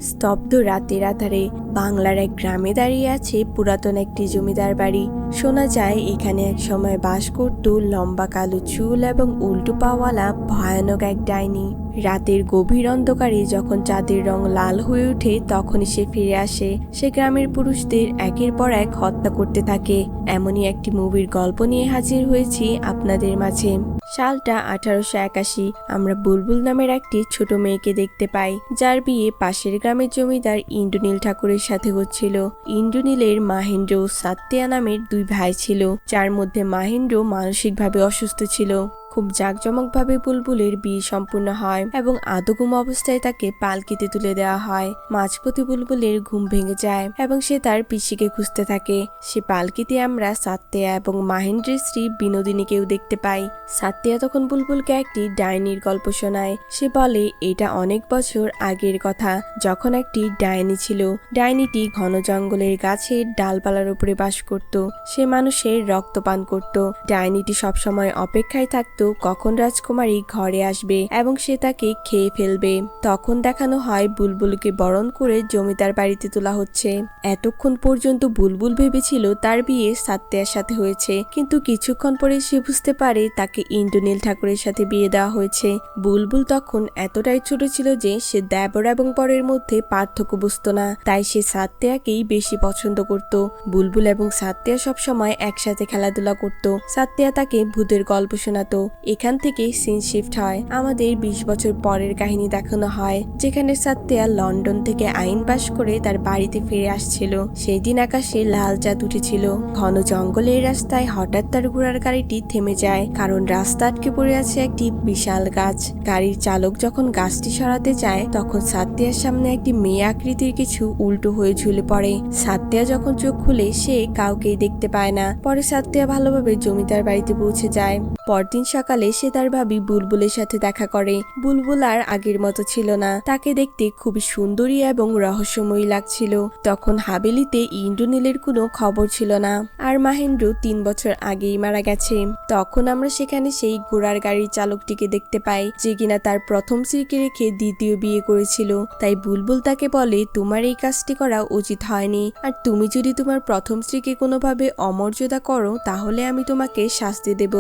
স্তব্ধ রাতের আধারে বাংলার এক গ্রামে দাঁড়িয়ে আছে পুরাতন একটি জমিদার বাড়ি। শোনা যায় এখানে এক সময় বাস করত লম্বা কালো চুল এবং উল্টো পাওয়ালা ভয়ানক এক ডাইনি। রাতের গভীর অন্ধকারে যখন চাঁদের রং লাল হয়ে ওঠে তখনই সে ফিরে আসে। সে গ্রামের পুরুষদের একের পর এক হত্যা করতে থাকে। এমনই একটি মুভির গল্প নিয়ে হাজির হয়েছি আপনাদের মাঝে। সালটা 1881। আমরা বুলবুল নামের একটি ছোট মেয়েকে দেখতে পাই, যার বিয়ে পাশের গ্রামের জমিদার ইন্দ্রনীল ঠাকুরের সাথে হচ্ছিল। ইন্দ্রনীলের মাহেন্দ্র ও সাত্তিয়া নামের দুই ভাই ছিল, যার মধ্যে মাহেন্দ্র মানসিকভাবে অসুস্থ ছিল। খুব জাঁকজমকভাবে বুলবুলের বিয়ে সম্পূর্ণ হয় এবং আদঘুম অবস্থায় তাকে পালকিতে তুলে দেওয়া হয়। মাঝপথে বুলবুলের ঘুম ভেঙে যায় এবং সে তার পিসিকে খুঁজতে থাকে। সে পালকিতে আমরা সাত্তিয়া এবং মাহেন্দ্রের স্ত্রী বিনোদিনীকেও দেখতে পাই। সাত্তিয়া তখন বুলবুলকে একটি ডাইনির গল্প শোনায়। সে বলে এটা অনেক বছর আগের কথা, যখন একটি ডাইনি ছিল। ডাইনিটি ঘন জঙ্গলের গাছের ডালপালার উপরে বাস করত। সে মানুষের রক্ত পান করত। ডাইনিটি সবসময় অপেক্ষায় থাকতো কখন রাজকুমারী ঘরে আসবে এবং সে তাকে খেয়ে ফেলবে। তখন দেখানো হয় বুলবুলকে বরণ করে জমিদার বাড়িতে তোলা হচ্ছে। এতক্ষণ পর্যন্ত বুলবুল ভেবেছিল তার বিয়ে সাত্তিয়ার সাথে হয়েছে, কিন্তু কিছুক্ষণ পরে সে বুঝতে পারে তাকে ইন্দ্রনীল ঠাকুরের সাথে বিয়ে দেওয়া হয়েছে। বুলবুল তখন এতটাই ছোট ছিল যে সে দেবর এবং বরের মধ্যে পার্থক্য বুঝতো না, তাই সে সাত্তিয়াকেই বেশি পছন্দ করত। বুলবুল এবং সাত্তিয়া সবসময় একসাথে খেলাধুলা করত। সাত্তিয়া তাকে ভূতের গল্প শোনাতো। এখান থেকে সিন শিফট হয়। আমাদের 20 বছর পরের কাহিনী দেখানো হয়, যেখানে সাত্তিয়া লন্ডন থেকে আইন পাশ করে তার বাড়িতে ফিরে আসছিল। সেই দিন আকাশে লাল চাঁদ উঠেছিল। ঘন জঙ্গলের রাস্তায় হঠাৎ তার ঘোড়ার গাড়িটি থেমে যায়, কারণ রাস্তা আটকে পড়ে আছে একটি বিশাল গাছ। গাড়ির চালক যখন গাছটি সরাতে যায় তখন সাত্তিয়ার সামনে একটি মেয়ে আকৃতির কিছু উল্টো হয়ে ঝুলে পড়ে। সাত্তিয়া যখন চোখ খুলে সে কাউকেই দেখতে পায় না। পরে সাত্তিয়া ভালোভাবে জমিদার বাড়িতে পৌঁছে যায়। পরদিন সকালে সে তার ভাবি বুলবুলের সাথে দেখা করে। বুলবুল আর আগের মতো ছিল না, তাকে দেখতে খুবই সুন্দরী এবং রহস্যময়ী লাগছিল। তখন হাবেলিতে ইন্দ্রনীলের কোনো খবর ছিল না, আর মাহেন্দ্র 3 বছর আগেই মারা গেছে। তখন আমরা সেখানে সেই ঘোড়ার গাড়ির চালকটিকে দেখতে পাই, যে কিনা তার প্রথম স্ত্রীকে রেখে দ্বিতীয় বিয়ে করেছিল। তাই বুলবুল তাকে বলে, তোমার এই কাজটি করা উচিত হয়নি, আর তুমি যদি তোমার প্রথম স্ত্রীকে কোনোভাবে অমর্যাদা করো তাহলে আমি তোমাকে শাস্তি দেব।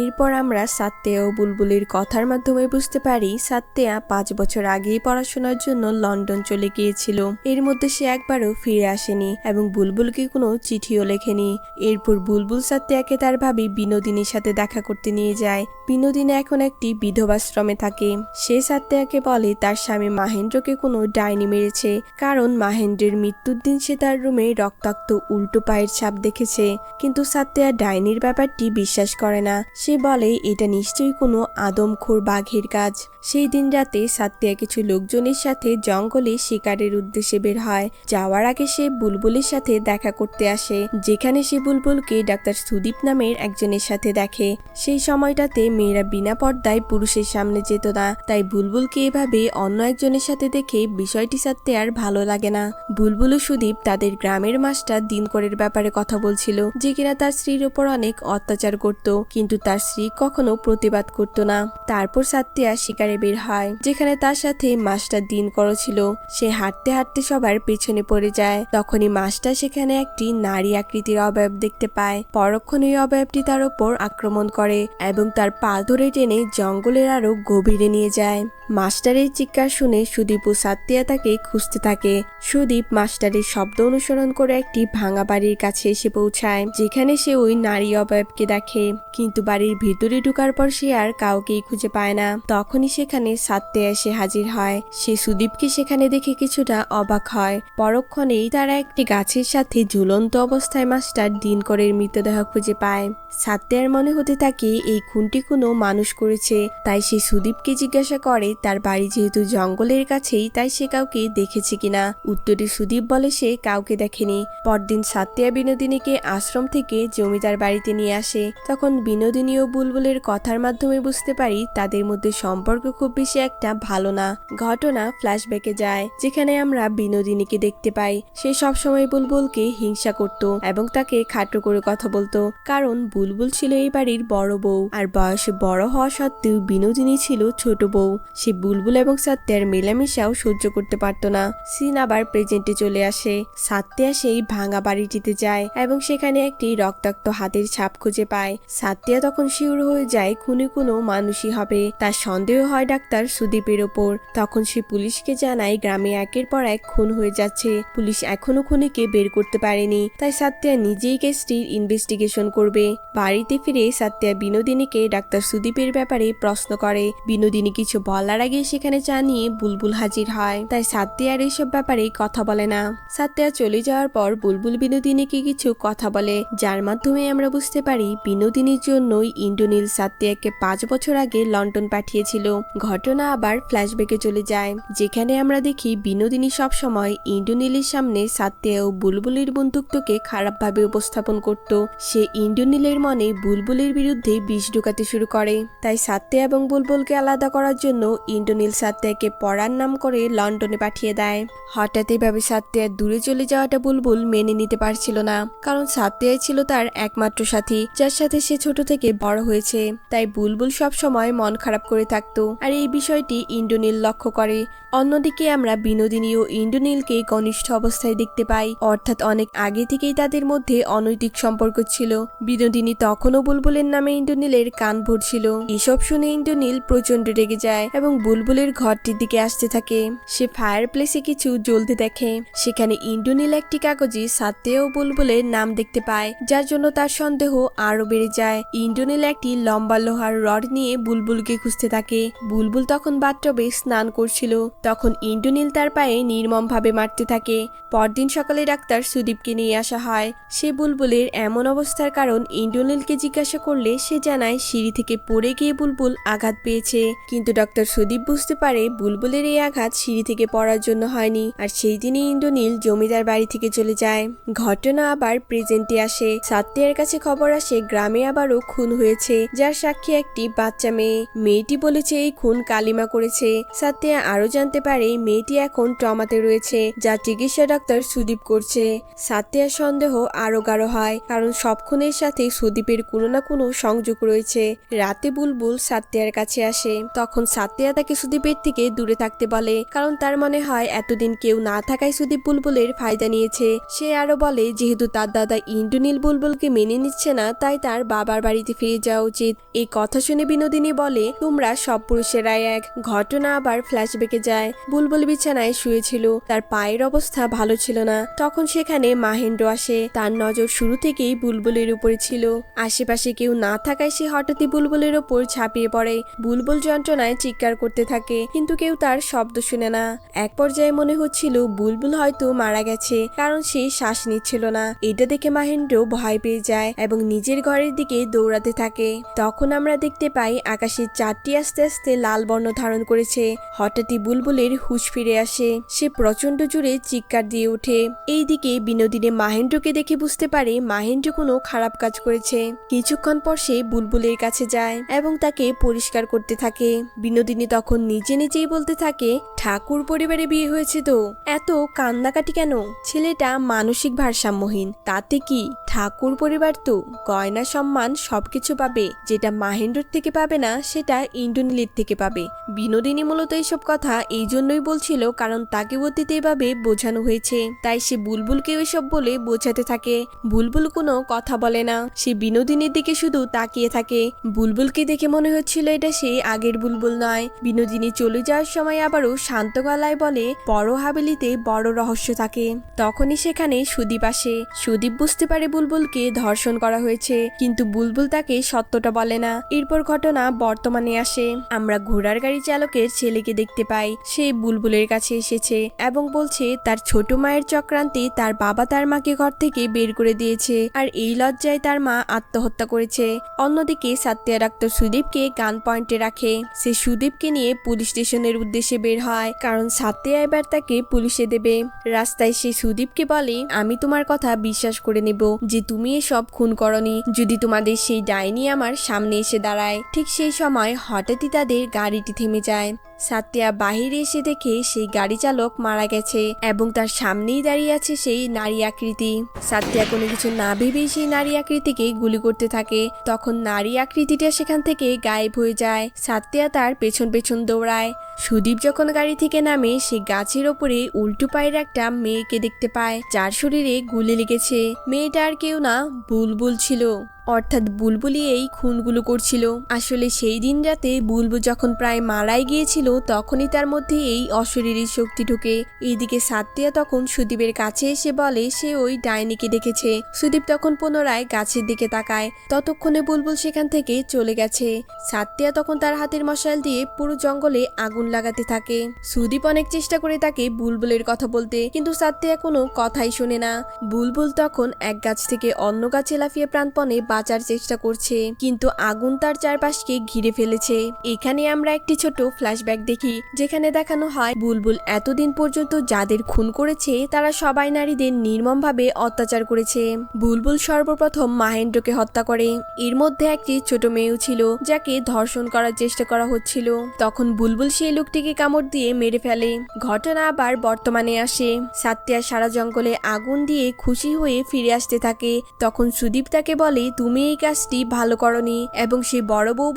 এরপর আমরা সাত্তিয়া ও বুলবুলের কথার মাধ্যমে বুঝতে পারি সাত্তিয়া 5 বছর আগেই পড়াশোনার জন্য লন্ডন চলে গিয়েছিল। এর মধ্যে সে একবারও ফিরে আসেনি এবং বুলবুলকে কোনো চিঠিও লেখেনি। এরপর বুলবুল সাত্তিয়াকে তার ভাবি বিনোদিনীর সাথে দেখা করতে নিয়ে যায়। বিনোদিনী এখন একটি বিধবাশ্রমে থাকে। সে সাত্তিয়াকে বলে তার স্বামী মাহেন্দ্রকে কোনো ডাইনি মেরেছে, কারণ মাহেন্দ্রের মৃত্যুর দিন সে তার রুমে রক্তাক্ত উল্টো পায়ের ছাপ দেখেছে। কিন্তু সাত্তিয়া ডাইনির ব্যাপারটি বিশ্বাস করে না। সে বলে এটা নিশ্চয়ই কোনো আদমখোর বাঘের কাজ। সেই দিন রাতে সাত্তিয়া কিছু লোকজনের সাথে জঙ্গলে শিকারের উদ্দেশ্যে বের হয়। যাওয়ার আগে সে বুলবুলের সাথে দেখা করতে আসে, যেখানে সে বুলবুলকে ডাক্তার সুদীপ নামের একজনের সাথে দেখে। সেই সময়টাতে মেয়েরা বিনা পর্দায় পুরুষের সামনে যেত না, তাই বুলবুলকে এভাবে অন্য একজনের সাথে দেখে বিষয়টি সাত্তিয়ার ভালো লাগে না। বুলবুল ও সুদীপ তাদের গ্রামের মাস্টার দিনকরের ব্যাপারে কথা বলছিল, যে কিনা তার স্ত্রীর উপর অনেক অত্যাচার করত, কিন্তু তার স্ত্রী কখনো প্রতিবাদ করত না। তারপর সাত্তিয়া শিকারে বের হয়, যেখানে তার সাথে মাস্টার দিনকর ছিল। সে হাঁটতে হাঁটতে সবার পেছনে পড়ে যায়। তখনই মাস্টার সেখানে একটি নারী আকৃতির অবয়ব দেখতে পায়। পরক্ষণে এই অবয়বটি তার উপর আক্রমণ করে এবং তার পা ধরে টেনে জঙ্গলের আরো গভীরে নিয়ে যায়। মাস্টারের চিৎকার শুনে সুদীপ ও সাত্তিয়া তাকে খুঁজতে থাকে। সুদীপ মাস্টারের শব্দ অনুসরণ করে একটি ভাঙা বাড়ির কাছে এসে পৌঁছায়, যেখানে সে ওই নারী অবয়বকে দেখে, কিন্তু বাড়ির ভিতরে ঢুকার পর সে আর কাউকেই খুঁজে পায় না। তখনই সেখানে সাত্তিয়া এসে হাজির হয়। সে সুদীপকে সেখানে দেখে কিছুটা অবাক হয়। পরক্ষণেই তারা একটি গাছের সাথে ঝুলন্ত অবস্থায় মাস্টার দিনকরের মৃতদেহ খুঁজে পায়। সাত্তিয়ার মনে হতে থাকে এই খুনটি কোনো মানুষ করেছে, তাই সে সুদীপকে জিজ্ঞাসা করে তার বাড়ি যেহেতু জঙ্গলের কাছেই, তাই সে কাউকে দেখেছে কিনা। উত্তরে সুদীপ বলে সে কাউকে দেখেনি। পরদিন সাত্তিয়া বিনোদিনীকে আশ্রম থেকে জমিদার বাড়িতে নিয়ে আসে। তখন বিনোদিনী ও বুলবুলের কথার মাধ্যমে বুঝতে পারি তাদের মধ্যে সম্পর্ক খুব বেশি একটা ভালো না। ঘটনা ফ্ল্যাশব্যাকে যায়, যেখানে আমরা বিনোদিনীকে দেখতে পাই। সে সবসময় বুলবুলকে হিংসা করত এবং তাকে খাটো করে কথা বলতো, কারণ বুলবুল ছিল এই বাড়ির বড় বউ, আর বয়স বয়সে বড় হওয়া সত্ত্বেও বিনোদিনী ছিল ছোট বউ। সে বুলবুল এবং সাত্যার মেলামেশাও সহ্য করতে পারত না। সিন আবার প্রেজেন্টে চলে আসে। সাত্যা সেই ভাঙা বাড়িটিতে যায় এবং সেখানে একটি রক্তাক্ত হাতের ছাপ খুঁজে পায়। সাত্যা তখন শিওর হয়ে যায় খুনি কোনো মানুষই হবে। তার সন্দেহ হয় ডাক্তার সুদীপের ওপর। তখন সে পুলিশকে জানায় গ্রামে একের পর এক খুন হয়ে যাচ্ছে, পুলিশ এখনো খুনিকে বের করতে পারেনি। তাই সাত্যা নিজেই কেসটির ইনভেস্টিগেশন করবে। বাড়িতে ফিরে সাত্যা বিনোদিনীকে ডাক্তার সুদীপের ব্যাপারে প্রশ্ন করে। বিনোদিনী কিছু বলার আগে সেখানে চা নিয়ে বুলবুল হাজির হয়। তাই সাত্যা আর এইসব ব্যাপারে কথা বলে না। সাত্যা চলে যাওয়ার পর বুলবুল বিনোদিনীকে কিছু কথা বলে, যার মাধ্যমে আমরা বুঝতে পারি বিনোদিনীর জন্যই ইন্দ্রনীল সাত্যাকে 5 বছর আগে লন্ডন পাঠিয়েছিল। ঘটনা আবার ফ্ল্যাশব্যাকে চলে যায়, যেখানে আমরা দেখি বিনোদিনী সবসময় ইন্দ্রনীলের সামনে সাত্যা ও বুলবুলের বন্ধুত্বকে খারাপভাবে উপস্থাপন করত। সে ইন্দ্রনীলের মনে বুলবুলের বিরুদ্ধে বিষ ঢুকাতে শুরু করে। তাই সাত্যা এবং বুলবুলকে আলাদা করার জন্য ইন্দ্রনীল সাত্যাকে পড়ার নাম করে লন্ডনে পাঠিয়ে দেয়। হঠাৎ এভাবে সাত্যার দূরে চলে যাওয়াটা বুলবুল মেনে নিতে পারছিল না, কারণ সাত্যাই ছিল তার একমাত্র সাথী, যার সাথে সে ছোট থেকে বড় হয়েছে। তাই বুলবুল সব সময় মন খারাপ করে থাকতো, আর এই বিষয়টি ইন্দ্রনীল লক্ষ্য করে। অন্যদিকে আমরা বিনোদিনী ও ইন্দ্রনীলকে ঘনিষ্ঠ অবস্থায় দেখতে পাই, অর্থাৎ অনেক আগে থেকেই তাদের মধ্যে অনৈতিক সম্পর্ক ছিল। বিনোদিনী তখনও বুলবুলের নামে ইন্দ্রনীলের কান ভরছিল। এসব শুনে ইন্দ্রনীল প্রচন্ড রেগে যায় এবং বুলবুলের ঘরটির দিকে আসতে থাকে। সে ফায়ার প্লেসে কিছু জ্বলতে দেখে। সেখানে ইন্দ্রনীল একটি কাগজে সাত্যা ও বুলবুলের নাম দেখতে পায়, যার জন্য তার সন্দেহ আরো বেড়ে যায়। ইন্দ্রনীল একটি লম্বা লোহার রড নিয়ে বুলবুলকে খুঁজতে থাকে। বুলবুল তখন বাথটবে স্নান করছিল। তখন ইন্দ্রনীল তার পায়ে নির্মমভাবে মারতে থাকে। পরদিন সকালে ডাক্তার সুদীপকে নিয়ে আসা হয়। সে বুলবুলের এমন অবস্থার কারণ ইন্দ্রনীলকে জিজ্ঞাসা করলে সে জানায় সিঁড়ি থেকে পড়ে গিয়ে বুলবুল আঘাত পেয়েছে। কিন্তু ডক্টর সুদীপ বুঝতে পারে বুলবুলের এই আঘাত সিঁড়ি থেকে পড়ার জন্য হয়নি, আর সেই দিনই ইন্দ্রনীল জমিদার বাড়ি থেকে চলে যায়। ঘটনা আবার প্রেজেন্টে আসে। সাত্যার কাছে খবর আসে গ্রামে আবারও খুন হয়েছে, যার সাক্ষী একটি বাচ্চা মেয়ে। মেয়েটি বলেছে এই খুন কালিমা করেছে। সাত্যা আরো জানতে পারে মেয়েটি এখন ট্রমাতে রয়েছে, যা চিকিৎসা ডাক্তার সুদীপ করছে। সাত্যার সন্দেহ আরো গাঢ় হয়, কারণ সব খুনের সাথে সুদীপের কোনো না কোনো সংযোগ রয়েছে। রাতে বুলবুল সাত্যার কাছে আসে। তখন সাত্যা তাকে সুদীপের থেকে দূরে থাকতে বলে, কারণ তার মনে হয় এতদিন কেউ না থাকায় সুদীপ বুলবুলের ফায়দা নিয়েছে। সে আরো বলে যেহেতু তার দাদা ইন্দ্রনীল বুলবুলকে মেনে নিচ্ছে না, তাই তার বাবার বাড়িতে ফিরে যাওয়া উচিত। এই কথা শুনে বিনোদিনী বলে তোমরা সব পুরুষেরাই এক। ঘটনা আবার ফ্ল্যাশব্যাকে যায়। বুলবুল বিছানায় শুয়েছিল, তার পায়ের অবস্থা ভালো ছিল না। তখন সেখানে মাহেন্দ্র আসে। তার নজর শুরু থেকেই বুলবুলের উপরে ছিল। আশেপাশে কেউ না থাকায় সে হঠাৎই বুলবুলের ওপর ঝাঁপিয়ে পড়ে। বুলবুল যন্ত্রণায় চিৎকার করতে থাকে, কিন্তু কেউ তার শব্দ শুনে না। এক পর্যায়ে মনে হচ্ছিল বুলবুল হয়তো মারা গেছে, কারণ সে শ্বাস নিচ্ছিল না। এটা দেখে মাহেন্দ্র ভয় পেয়ে যায় এবং নিজের ঘরের দিকে দৌড়াতে থাকে। তখন আমরা দেখতে পাই আকাশের চাঁদটি আস্তে আস্তে লাল বর্ণ ধারণ করেছে। হঠাৎই বুলবুলের হুঁশ ফিরে আসে। সে প্রচন্ড জোরে চিৎকার দিয়ে ওঠে। এইদিকে বিনোদিনী মাহেন্দ্রকে দেখে বুঝতে পারে মাহেন্দ্র কোনো খারাপ কাজ করেছে। কিছুক্ষণ পর সে বুলবুলের কাছে যায় এবং তাকে পরিষ্কার করতে থাকে। বিনোদিনী তখন নিজে নিজেই বলতে থাকে ঠাকুর পরিবারে বিয়ে হয়েছে তো এত কান্নাকাটি কেন? ছেলেটা মানসিক ভারসাম্যহীন, তাতে কি? ঠাকুর পরিবার তো গয়না সম্মান সবকিছু পাবে, যেটা মাহেন্দ্রর থেকে পাবে না সেটা ইন্দ্রনীলের থেকে পাবে। বিনোদিনী মূলত এইসব কথা এই জন্যই বলছিল কারণ তাকে অতীতে এভাবে বোঝানো হয়েছে, তাই সে বুলবুলকে ওইসব বলে বোঝাতে থাকে। বুলবুল কোনো কথা বলে না, সে বিনোদিনীর দিকে শুধু তাকিয়ে থাকে। বুলবুলকে দেখে মনে হচ্ছিল এটা সে আগের বুলবুল নয়। বিনোদিনী চলে যাওয়ার সময় আবারও শান্ত গলায় বলে বড় হাবেলিতে বড় রহস্য থাকে। তখনই সেখানে সুদীপ আসে। সুদীপ বুঝতে পারে বুলবুলকে ধর্ষণ করা হয়েছে, কিন্তু বুলবুল তাকে সত্যটা বলে না। এরপর ঘটনা বর্তমানে আসে। আমরা ঘোড়ার গাড়ি চালকের ছেলেকে দেখতে পাই। সে বুলবুলের কাছে এসেছে এবং বলছে তার ছোট মায়ের চক্রান্তে তার বাবা তার মাকে ঘর থেকে বের করে দিয়েছে, আর এই লজ্জায় তার মা আত্মহত্যা করেছে। অন্যদিকে সাত্যা ডাক্তার সুদীপকে গান পয়েন্টে রাখে। সে সুদীপকে নিয়ে পুলিশ স্টেশনের উদ্দেশ্যে বের হয়, কারণ সাত্যা এবার তাকে পুলিশে দেবে। রাস্তায় সে সুদীপকে বলে আমি তোমার কথা বিশ্বাস করে নেব যে তুমি এসব খুন করনি, যদি তোমাদের সেই ডাইনি আমার সামনে এসে দাঁড়ায়। ঠিক সেই সময় হঠাৎই তাদের গাড়িটি থেমে যায়। সাতিয়া বাহিরে এসে দেখে সেই গাড়ি চালক মারা গেছে এবং তার সামনেই দাঁড়িয়ে আছে সেই নারী আকৃতি। সাতিয়া কোনো কিছু না ভেবেই সেই নারী আকৃতিকে গুলি করতে থাকে। তখন নারী আকৃতিটা সেখান থেকে গায়েব হয়ে যায়। সাতিয়া তার পেছন পেছন দৌড়ায়। সুদীপ যখন গাড়ি থেকে নামে সে গাছের ওপরে উল্টো পায়ের একটা মেয়েকে দেখতে পায় যার শরীরে গুলি লেগেছে। মেয়েটা আর কেউ না, বুলবুল ছিল। অর্থাৎ বুলবুলি এই খুনগুলো করছিল। আসলে সেই দিন রাতে বুলবুল যখন প্রায় মারাই গিয়েছিল তখনই তার মধ্যে এই অশরীরী শক্তি ঢোকে। এইদিকে সাতিয়া তখন সুদীপের কাছে এসে বলে সে ওই ডাইনিকে দেখেছে। সুদীপ তখন পুনরায় গাছের দিকে তাকায়। ততক্ষণে বুলবুল সেখান থেকে চলে গেছে। সাতিয়া তখন তার হাতের মশাল দিয়ে পুরো জঙ্গলে আগুন লাগাতে থাকে। সুদীপ অনেক চেষ্টা করে তাকে বুলবুলের কথা বলতে, কিন্তু সাতিয়া কোনো কথাই শোনে না। বুলবুল তখন এক গাছ থেকে অন্য গাছে লাফিয়ে প্রাণপণে বাঁচার চেষ্টা করছে, কিন্তু আগুন তার চারপাশকে ঘিরে ফেলেছে। এখানে আমরা একটি ছোট ফ্ল্যাশব্যাক দেখি, যেখানে দেখানো হয় বুলবুল এতদিন পর্যন্ত যাদের খুন করেছে তারা সবাই নারীদের নির্মমভাবে অত্যাচার করেছে। বুলবুল সর্বপ্রথম মাহেন্দ্রকে হত্যা করে। এর মধ্যে একটি ছোট মেয়েও ছিল যাকে ধর্ষণ করার চেষ্টা করা হচ্ছিল। তখন বুলবুল সেই লোকটিকে কামড় দিয়ে মেরে ফেলে। ঘটনা আবার বর্তমানে আসে। সাতিয়া সারা জঙ্গলে আগুন দিয়ে খুশি হয়ে ফিরে আসতে থাকে। তখন সুদীপ তাকে বলে তুমি এই কাজটি ভালো করনি, এবং সে বড় বউ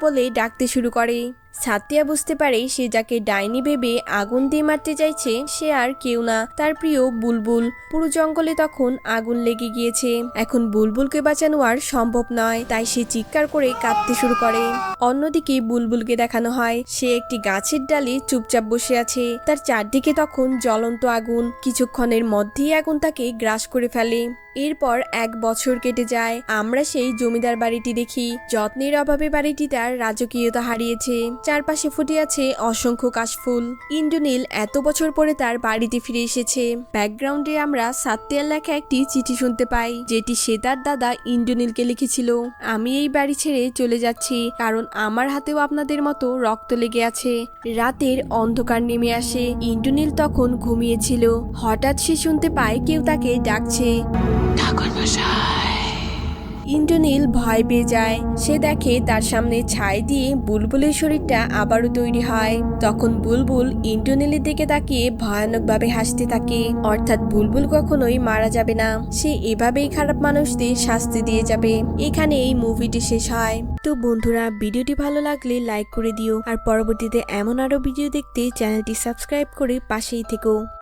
বলে ডাকতে শুরু করে। সাতিয়া বুঝতে পারে সে যাকে ডাইনি ভেবে আগুন দিয়ে মারতে চাইছে সে আর কেউ না, তার প্রিয় বুলবুল। পুরো জঙ্গলে তখন আগুন লেগে গিয়েছে। এখন বুলবুলকে বাঁচানো আর সম্ভব নয়, তাই সে চিৎকার করে কাঁদতে শুরু করে। অন্যদিকে বুলবুলকে দেখানো হয় সে একটি গাছের ডালে চুপচাপ বসে আছে। তার চারদিকে তখন জ্বলন্ত আগুন। কিছুক্ষণের মধ্যেই আগুন তাকে গ্রাস করে ফেলে। এরপর 1 বছর কেটে যায়। আমরা সেই জমিদার বাড়িটি দেখি। যত্নের অভাবে বাড়িটি তার রাজকীয়তা হারিয়েছে। চারপাশে ফুটে আছে অসংখ্য কাশফুল। ইন্দ্রনীল এত বছর পরে তার বাড়িতে ফিরে এসেছে। ব্যাকগ্রাউন্ডে আমরা সাত্যার লেখা একটি চিঠি শুনতে পাই, যেটি সে তার দাদা ইন্দ্রনীলকে লিখেছিল। আমি এই বাড়ি ছেড়ে চলে যাচ্ছি, কারণ আমার হাতেও আপনাদের মতো রক্ত লেগে আছে। রাতের অন্ধকার নেমে আসে। ইন্দ্রনীল তখন ঘুমিয়েছিল। হঠাৎ সে শুনতে পায় কেউ তাকে ডাকছে। ইন্দ্রনীল ভয় পেয়ে যায়। সে দেখে তার সামনে ছাই দিয়ে বুলবুলের শরীরটা আবারও তৈরি হয়। তখন বুলবুল ইন্দ্রনীলের দিকে তাকিয়ে ভয়ানকভাবে হাসতে থাকে। অর্থাৎ বুলবুল কখনোই মারা যাবে না, সে এভাবেই খারাপ মানুষদের শাস্তি দিয়ে যাবে। এখানে এই মুভিটি শেষ হয়। তো বন্ধুরা, ভিডিওটি ভালো লাগলে লাইক করে দিও, আর পরবর্তীতে এমন আরো ভিডিও দেখতে চ্যানেলটি সাবস্ক্রাইব করে পাশেই থেকো।